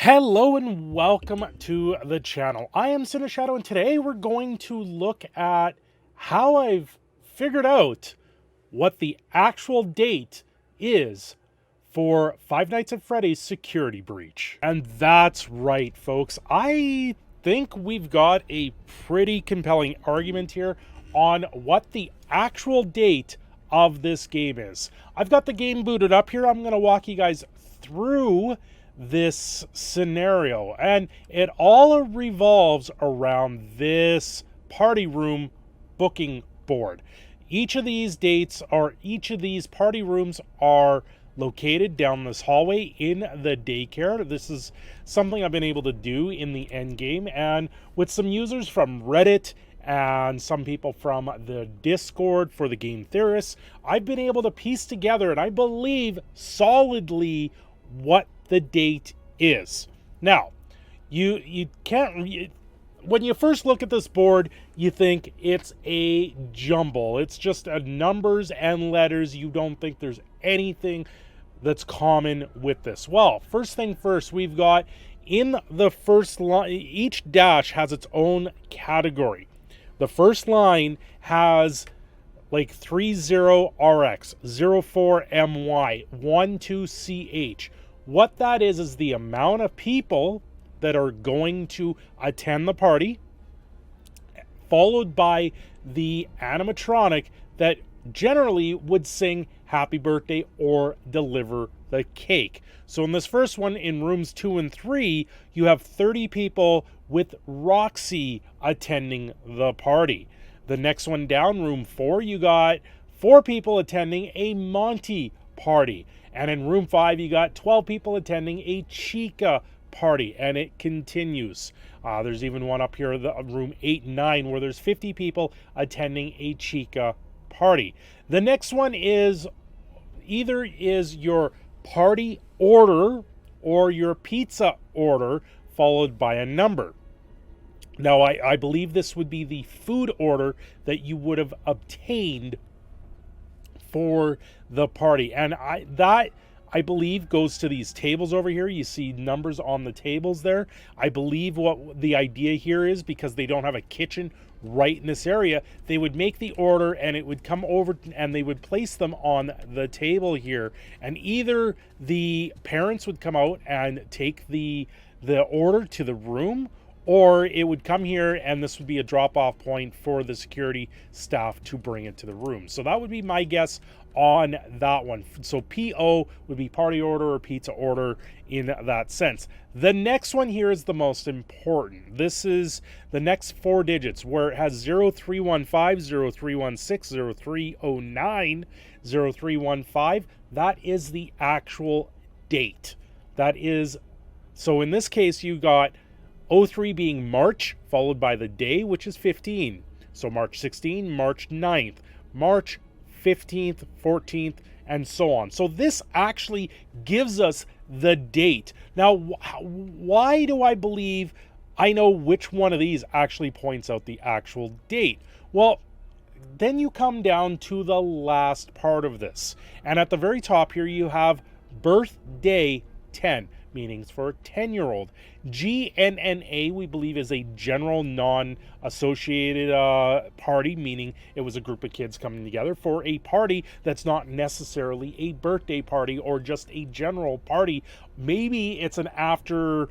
Hello and welcome to the channel. I am Cindershadow, and today we're going to look at how I've figured out what the actual date is for Five Nights at Freddy's Security Breach. And that's right, folks. I think we've got a pretty compelling argument here on what the actual date of this game is. I've got the game booted up here. I'm going to walk you guys through this scenario, and it all revolves around this party room booking board. Each of these party rooms are located down this hallway in the daycare. This is something I've been able to do in the end game, and with some users from Reddit and some people from the Discord for the game theorists, I've been able to piece together, and I believe solidly, what the date is. Now, you can't, when you first look at this board, you think it's a jumble. It's just numbers and letters. You don't think there's anything that's common with this. Well, first thing first, we've got in the first line, each dash has its own category. The first line has like 30RX, 04MY, 12CH. What that is the amount of people that are going to attend the party, followed by the animatronic that generally would sing happy birthday or deliver the cake. So in this first one, in rooms 2 and 3, you have 30 people with Roxy attending the party. The next one down, room 4, you got 4 people attending a Monty party. And in room 5, you got 12 people attending a Chica party, and it continues. There's even one up here, the room 8 and 9, where there's 50 people attending a Chica party. The next one is either your party order or your pizza order, followed by a number. Now, I believe this would be the food order that you would have obtained for the party, and I believe goes to these tables over here. You see numbers on the tables there. I believe what the idea here is, because they don't have a kitchen right in this area, they would make the order and it would come over and they would place them on the table here, and either the parents would come out and take the order to the room, or it would come here and this would be a drop-off point for the security staff to bring it to the room. So that would be my guess on that one. So PO would be party order or pizza order in that sense. The next one here is the most important. This is the next 4 digits, where it has 0315, 0316, 0309, 0315. That is the actual date. That is, so in this case, you got 03 being March, followed by the day, which is 15. So March 16, March 9th, March 15th, 14th, and so on. So this actually gives us the date. Now, why do I believe I know which one of these actually points out the actual date? Well, then you come down to the last part of this. And at the very top here, you have birthday 10. Meanings for a 10-year-old. GNNA, we believe, is a general non-associated party, meaning it was a group of kids coming together for a party that's not necessarily a birthday party or just a general party. Maybe it's an after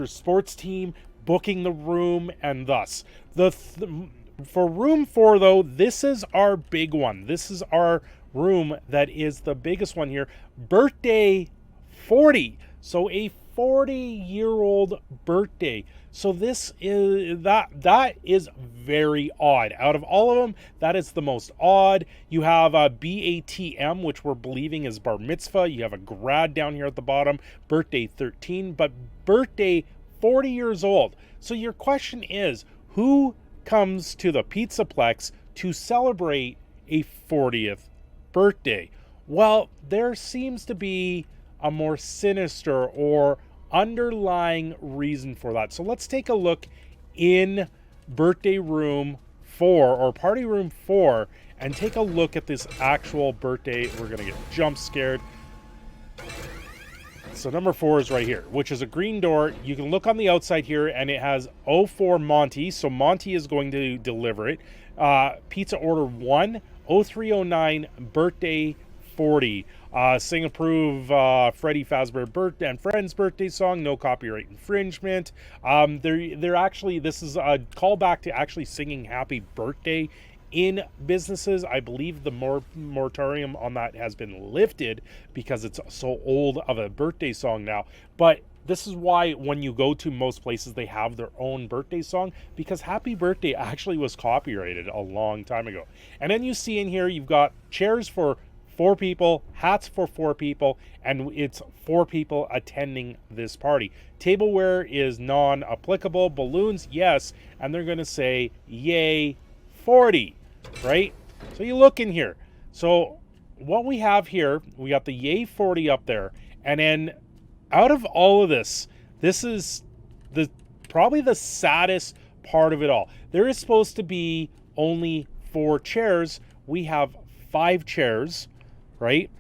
sports team booking the room, and thus for room 4, though, this is our big one. This is our room that is the biggest one here. Birthday 40. So a 40-year-old birthday. So this is that is very odd. Out of all of them, that is the most odd. You have a BATM, which we're believing is bar mitzvah. You have a grad down here at the bottom, birthday 13, but birthday 40 years old. So your question is, who comes to the Pizzaplex to celebrate a 40th birthday? Well, there seems to be a more sinister or underlying reason for that. So let's take a look in birthday room 4 or party room 4 and take a look at this actual birthday. We're gonna get jump scared. So number 4 is right here, which is a green door. You can look on the outside here, and it has 04 Monty. So Monty is going to deliver it. Pizza order 1, 0309, birthday 40. Sing approve Freddy Fazbear birthday and friends birthday song. No copyright infringement. They're actually, this is a callback to actually singing happy birthday in businesses. I believe the moratorium on that has been lifted because it's so old of a birthday song now. But this is why when you go to most places, they have their own birthday song, because happy birthday actually was copyrighted a long time ago. And then you see in here, you've got chairs for 4 people, hats for 4 people, and it's 4 people attending this party. Tableware is non-applicable. Balloons, yes, and they're going to say, yay, 40, right? So you look in here. So what we have here, we got the yay 40 up there, and then out of all of this, this is probably the saddest part of it all. There is supposed to be only 4 chairs. We have 5 chairs, right?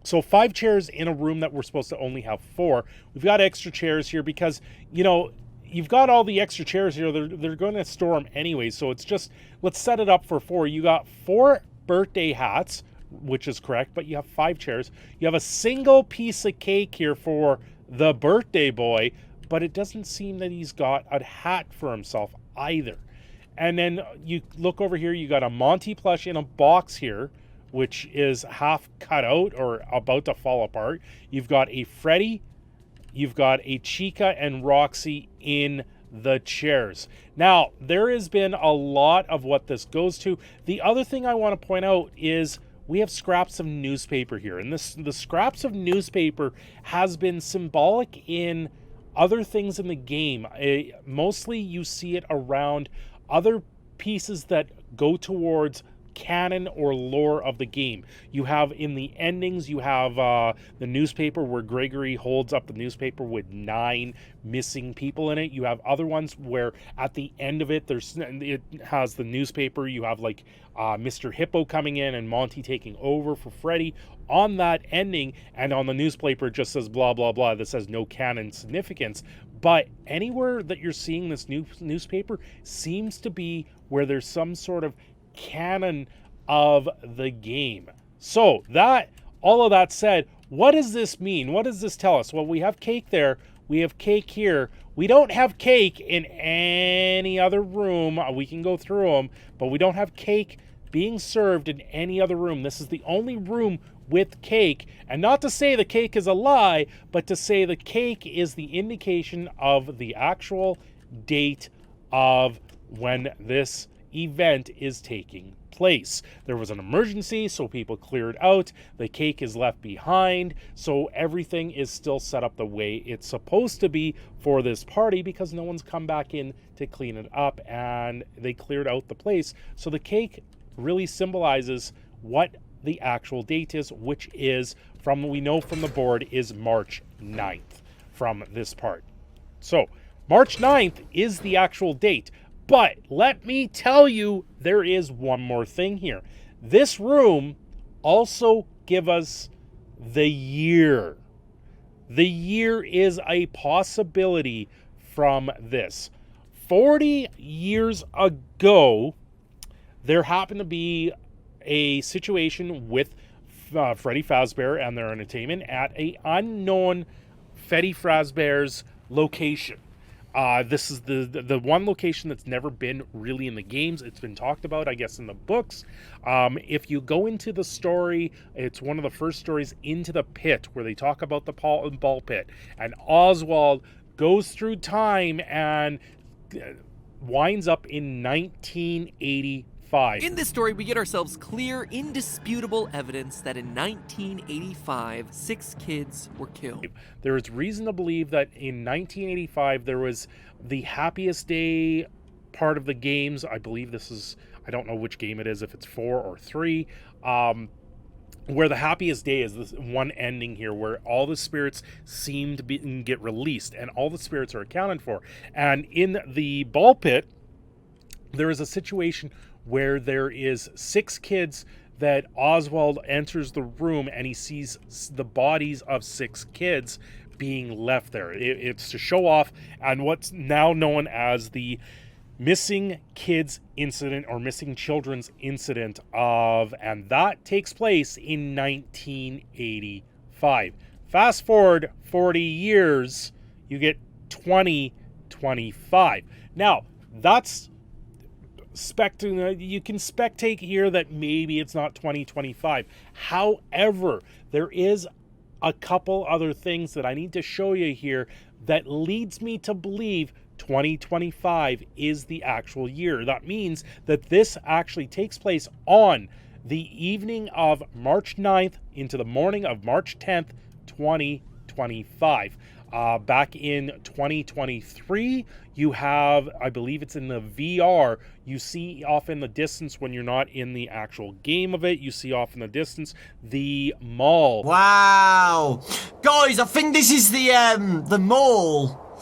So 5 chairs in a room that we're supposed to only have 4. We've got extra chairs here because, you know, you've got all the extra chairs here. They're going to store them anyway. So it's just, let's set it up for 4. You got 4 birthday hats, which is correct, but you have 5 chairs. You have a single piece of cake here for the birthday boy, but it doesn't seem that he's got a hat for himself either. And then you look over here, you got a Monty plush in a box here, which is half cut out or about to fall apart. You've got a Freddy, you've got a Chica and Roxy in the chairs. Now, there has been a lot of what this goes to. The other thing I want to point out is we have scraps of newspaper here. And the scraps of newspaper has been symbolic in other things in the game. Mostly you see it around other pieces that go towards canon or lore of the game. You have in the endings, you have the newspaper where Gregory holds up the newspaper with 9 missing people in it. You have other ones where at the end of it, it has the newspaper. You have like Mr. Hippo coming in and Monty taking over for Freddy on that ending, and on the newspaper it just says blah blah blah. This has no canon significance. But anywhere that you're seeing this newspaper seems to be where there's some sort of canon of the game. So that, all of that said, what does this mean? What does this tell us? Well, we have cake there, we have cake here. We don't have cake in any other room. We can go through them, but we don't have cake being served in any other room. This is the only room with cake. And not to say the cake is a lie, but to say the cake is the indication of the actual date of when this event is taking place. There was an emergency, so people cleared out. The cake is left behind, so everything is still set up the way it's supposed to be for this party because no one's come back in to clean it up, and they cleared out the place. So the cake really symbolizes what the actual date is, which is, from we know from the board, is March 9th from this part. So March 9th is the actual date. But let me tell you, there is one more thing here. This room also gives us the year. The year is a possibility from this. 40 years ago, there happened to be a situation with Freddy Fazbear and their entertainment at an unknown Freddy Fazbear's location. This is the one location that's never been really in the games. It's been talked about, I guess, in the books. If you go into the story, it's one of the first stories, Into the Pit, where they talk about the ball pit. And Oswald goes through time and winds up in 1985. In this story, we get ourselves clear, indisputable evidence that in 1985, 6 kids were killed. There is reason to believe that in 1985, there was the happiest day part of the games. I believe this is, I don't know which game it is, if it's 4 or 3, where the happiest day is this one ending here where all the spirits seem to get released and all the spirits are accounted for. And in the ball pit, there is a situation where there is 6 kids that Oswald enters the room and he sees the bodies of 6 kids being left there. It's to show off on what's now known as the missing kids incident or missing children's incident and that takes place in 1985. Fast forward 40 years, you get 2025. Now, that's you can spectate here that maybe it's not 2025. However, there is a couple other things that I need to show you here that leads me to believe 2025 is the actual year. That means that this actually takes place on the evening of March 9th into the morning of March 10th, 2025. Back in 2023, you have, I believe it's in the VR, you see off in the distance when you're not in the actual game of it, you see off in the distance the mall. Wow. Guys, I think this is the mall.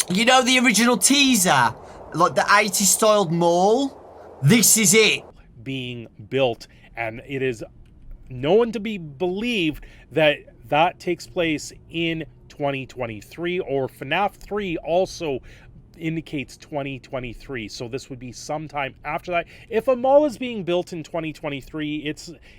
You know the original teaser? Like the 80s styled mall? This is it. Being built, and it is known to be believed that that takes place in 2023, or FNAF 3 also indicates 2023, so this would be sometime after that. If a mall is being built in 2023,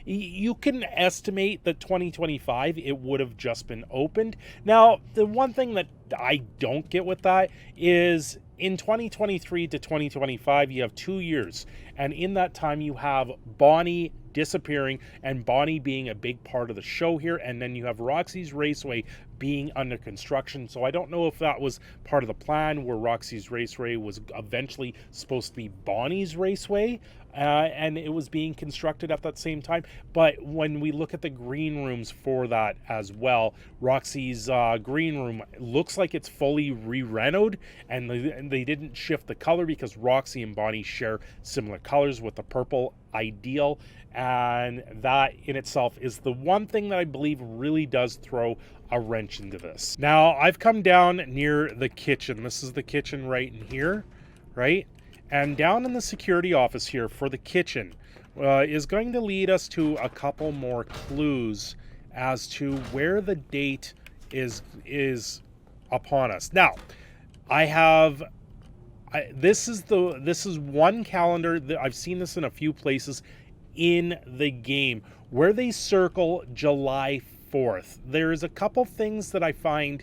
you can estimate that 2025 it would have just been opened. Now, the one thing that I don't get with that is in 2023 to 2025 you have 2 years, and in that time you have Bonnie disappearing and Bonnie being a big part of the show here, and then you have Roxy's Raceway being under construction. So I don't know if that was part of the plan where Roxy's Raceway was eventually supposed to be Bonnie's Raceway, and it was being constructed at that same time. But when we look at the green rooms for that as well, Roxy's green room looks like it's fully re-renoed, and they didn't shift the color because Roxy and Bonnie share similar colors with the purple ideal, and that in itself is the one thing that I believe really does throw a wrench into this. Now, I've come down near the kitchen. This is the kitchen right in here, right? And down in the security office here for the kitchen is going to lead us to a couple more clues as to where the date is upon us. Now, this is one calendar that I've seen this in a few places in the game where they circle July 4th. There's a couple things that I find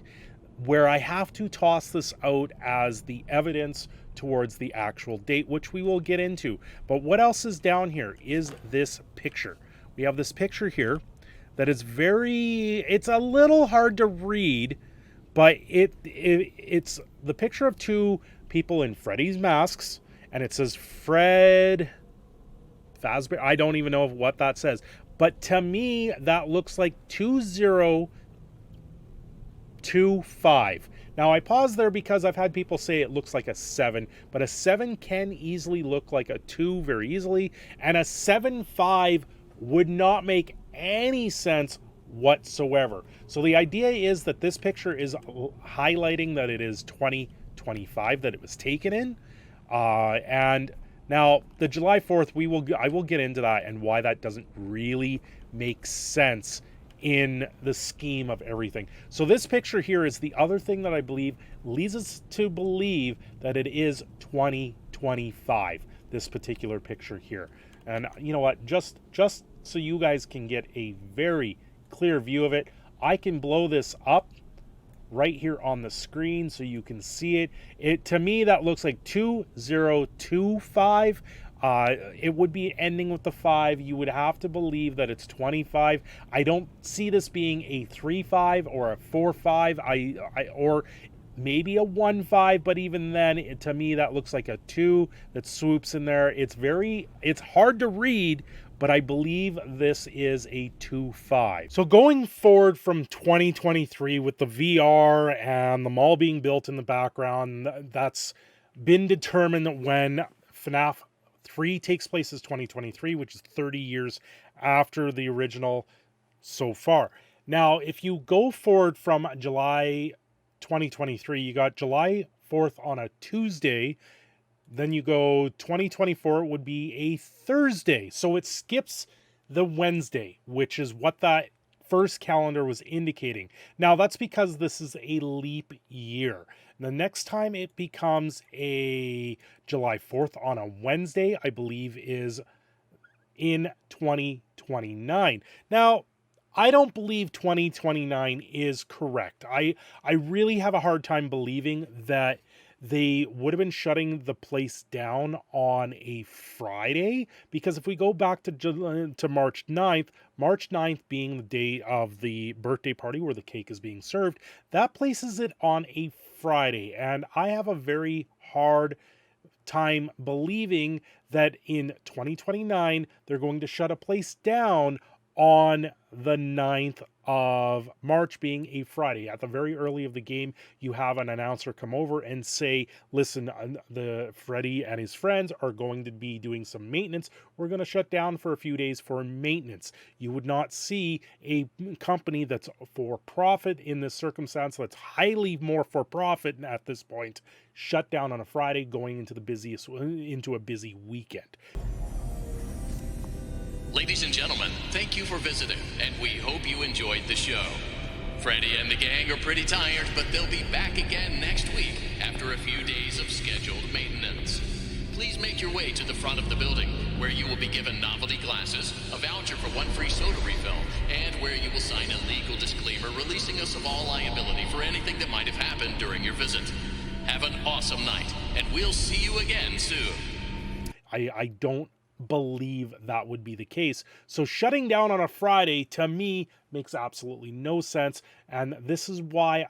where I have to toss this out as the evidence towards the actual date, which we will get into. But what else is down here is this picture. We have this picture here that is it's a little hard to read, but it's the picture of 2 people in Freddy's masks, and it says Fred Fazbear. I don't even know what that says, but to me that looks like 2025. Now, I pause there because I've had people say it looks like a 7, but a 7 can easily look like a 2 very easily, and a 7-5 would not make any sense whatsoever. So the idea is that this picture is highlighting that it is 2025 that it was taken in, and now the July 4th I will get into that and why that doesn't really make sense in the scheme of everything. So this picture here is the other thing that I believe leads us to believe that it is 2025, this particular picture here. And you know what, just so you guys can get a very clear view of it, I can blow this up right here on the screen so you can see it. To me that looks like 2025. It would be ending with the 5. You would have to believe that it's 25. I don't see this being a 3-5 or a 4-5. Or maybe a 1-5, but even then, to me, that looks like a 2 that swoops in there. It's hard to read, but I believe this is a 2-5. So going forward from 2023 with the VR and the mall being built in the background, that's been determined when FNAF 3 takes place as 2023, which is 30 years after the original so far. Now, if you go forward from July 2023, you got July 4th on a Tuesday, Then you go 2024 would be a Thursday. So it skips the Wednesday, which is what that first calendar was indicating. Now that's because this is a leap year. The next time it becomes a July 4th on a Wednesday, I believe, is in 2029. Now, I don't believe 2029 is correct. I really have a hard time believing that they would have been shutting the place down on a Friday, because if we go back to March 9th, March 9th being the day of the birthday party where the cake is being served, that places it on a Friday, and I have a very hard time believing that in 2029 they're going to shut a place down on the 9th of March, being a Friday. At the very early of the game, you have an announcer come over and say, listen, the Freddy and his friends are going to be doing some maintenance. We're going to shut down for a few days for maintenance. You would not see a company that's for profit in this circumstance, that's highly more for profit at this point, shut down on a Friday going into a busy weekend. Ladies and gentlemen, thank you for visiting, and we hope you enjoyed the show. Freddy and the gang are pretty tired, but they'll be back again next week after a few days of scheduled maintenance. Please make your way to the front of the building, where you will be given novelty glasses, a voucher for 1 free soda refill, and where you will sign a legal disclaimer releasing us of all liability for anything that might have happened during your visit. Have an awesome night, and we'll see you again soon. I don't believe that would be the case. So shutting down on a Friday, to me, makes absolutely no sense. And this is why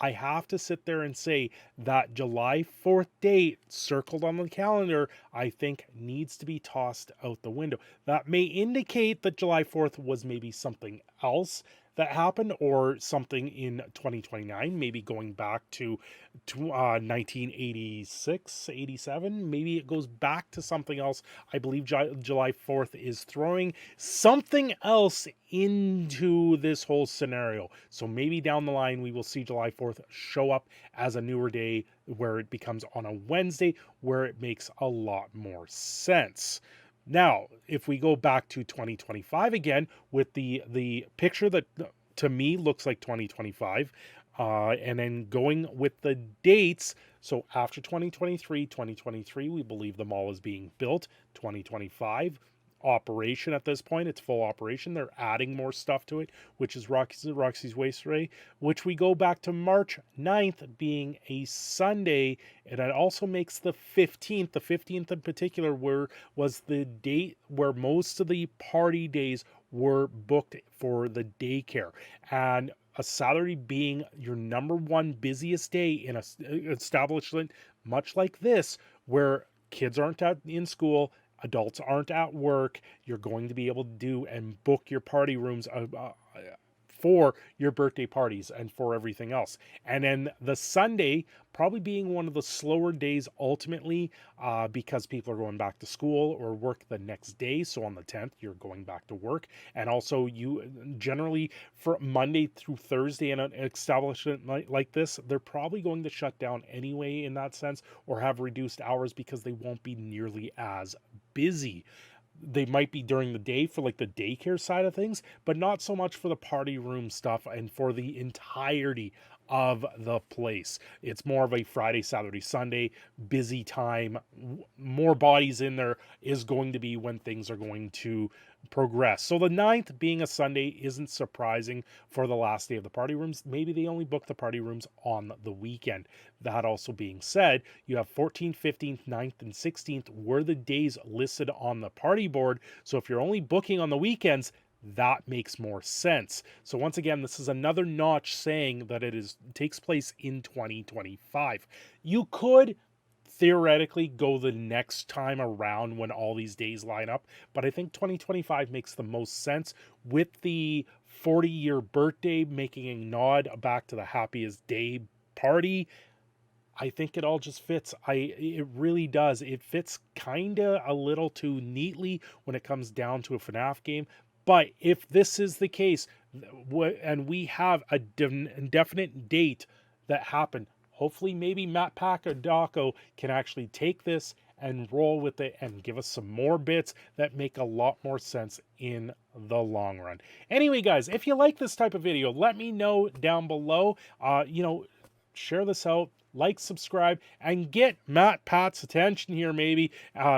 I have to sit there and say that July 4th date circled on the calendar, I think needs to be tossed out the window. That may indicate that July 4th was maybe something else that happened, or something in 2029, maybe going back to 1986, 87. Maybe it goes back to something else. I believe July 4th is throwing something else into this whole scenario. So maybe down the line, we will see July 4th show up as a newer day where it becomes on a Wednesday, where it makes a lot more sense. Now, if we go back to 2025 again, with the picture that to me looks like 2025, and then going with the dates, so after 2023, we believe the mall is being built. 2025, operation at this point, it's full operation. They're adding more stuff to it, which is Roxy's Wasteray, which we go back to March 9th being a Sunday, and it also makes the 15th. The 15th in particular was the date where most of the party days were booked for the daycare, and a Saturday being your number one busiest day in a establishment much like this, where kids aren't in school, adults aren't at work, you're going to be able to do and book your party rooms for your birthday parties and for everything else. And then the Sunday probably being one of the slower days ultimately, because people are going back to school or work the next day. So on the 10th, you're going back to work. And also you generally, for Monday through Thursday in an establishment like this, they're probably going to shut down anyway in that sense, or have reduced hours because they won't be nearly as busy. They might be during the day for like the daycare side of things, but not so much for the party room stuff and for the entirety of the place. It's more of a Friday, Saturday, Sunday busy time. More bodies in there is going to be when things are going to progress. So the 9th being a Sunday isn't surprising for the last day of the party rooms. Maybe they only book the party rooms on the weekend. That also being said, you have 14th, 15th, 9th, and 16th were the days listed on the party board. So if you're only booking on the weekends, that makes more sense. So once again, this is another notch saying that it takes place in 2025. You could theoretically go the next time around when all these days line up, but I think 2025 makes the most sense, with the 40-year birthday making a nod back to the happiest day party. I think it all just fits. It really does. It fits kind of a little too neatly when it comes down to a FNAF game. But if this is the case, and we have a definite date that happened, hopefully maybe Matt Packadaco can actually take this and roll with it and give us some more bits that make a lot more sense in the long run. Anyway, guys, if you like this type of video, let me know down below. Share this out, like, subscribe, and get Pat's attention here maybe,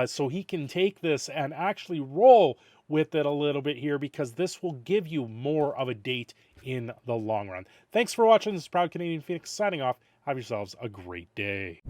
so he can take this and actually roll with it a little bit here, because this will give you more of a date in the long run. Thanks for watching. This is Proud Canadian Phoenix signing off. Have yourselves a great day.